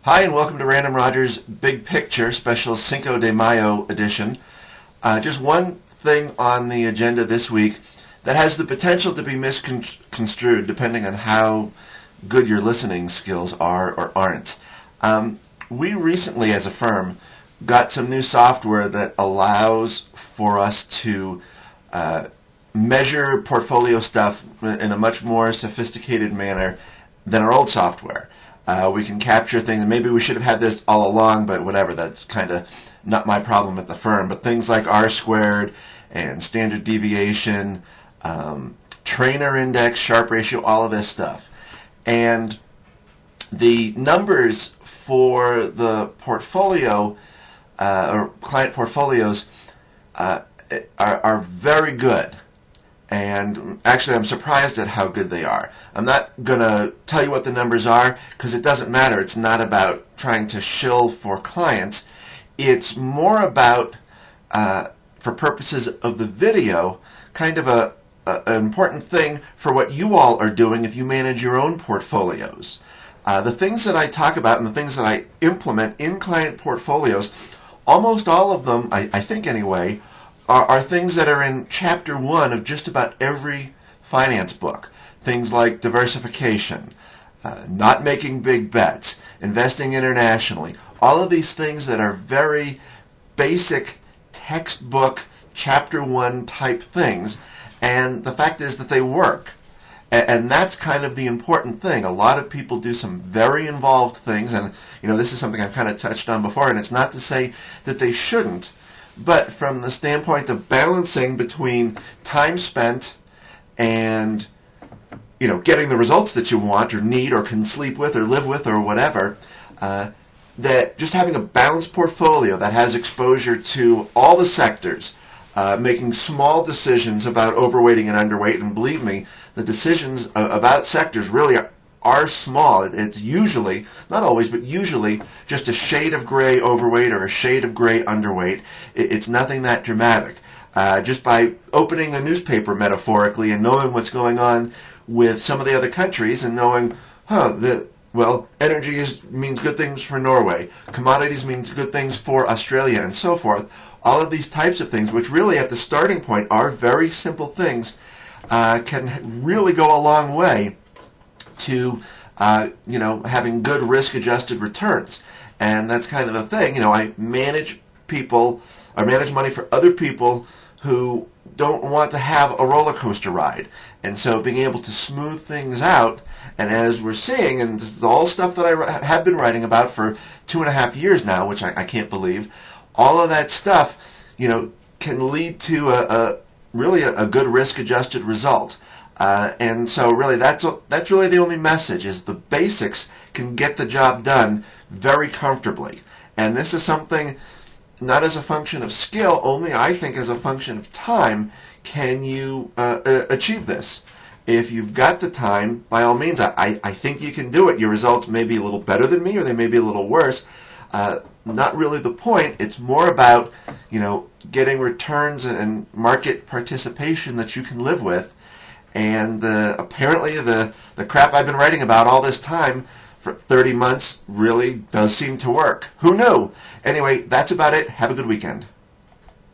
Hi, and welcome to Random Roger's Big Picture Special Cinco de Mayo edition. Just one thing on the agenda this week that has the potential to be misconstrued depending on how good your listening skills are or aren't. We recently, as a firm, got some new software that allows for us to measure portfolio stuff in a much more sophisticated manner than our old software. We can capture things. Maybe we should have had this all along, but whatever. That's kind of not my problem at the firm. But things like R squared and standard deviation, trainer index, Sharpe ratio, all of this stuff. And the numbers for the portfolio or client portfolios are very good. And actually, I'm surprised at how good they are. I'm not going to tell you what the numbers are because it doesn't matter. It's not about trying to shill for clients. It's more about, for purposes of the video, kind of an important thing for what you all are doing if you manage your own portfolios. The things that I talk about and the things that I implement in client portfolios, almost all of them, I think anyway, are things that are in chapter 1 of just about every finance book. Things like diversification, not making big bets, investing internationally. All of these things that are very basic textbook chapter 1 type things. And the fact is that they work. And that's kind of the important thing. A lot of people do some very involved things, and this is something I've kind of touched on before, and it's not to say that they shouldn't. But from the standpoint of balancing between time spent and getting the results that you want or need or can sleep with or live with or whatever, that just having a balanced portfolio that has exposure to all the sectors, making small decisions about overweighting and underweight, and believe me, the decisions about sectors really are small. It's usually, not always, but usually just a shade of gray overweight or a shade of gray underweight. It's nothing that dramatic. Just by opening a newspaper metaphorically and knowing what's going on with some of the other countries and knowing, energy means good things for Norway, commodities means good things for Australia, and so forth. All of these types of things, which really at the starting point are very simple things, can really go a long way to having good risk-adjusted returns. And that's kind of the thing. I manage people, or manage money for other people who don't want to have a roller coaster ride. And so being able to smooth things out, and as we're seeing, and this is all stuff that I have been writing about for 2.5 years now, which I can't believe, all of that stuff, can lead to a really a good risk-adjusted result. And so really that's really the only message, is the basics can get the job done very comfortably. And this is something not as a function of skill, only I think as a function of time can you achieve this. If you've got the time, by all means, I think you can do it. Your results may be a little better than me or they may be a little worse. Not really the point. It's more about getting returns and market participation that you can live with. And apparently the crap I've been writing about all this time for 30 months really does seem to work. Who knew? Anyway, that's about it. Have a good weekend.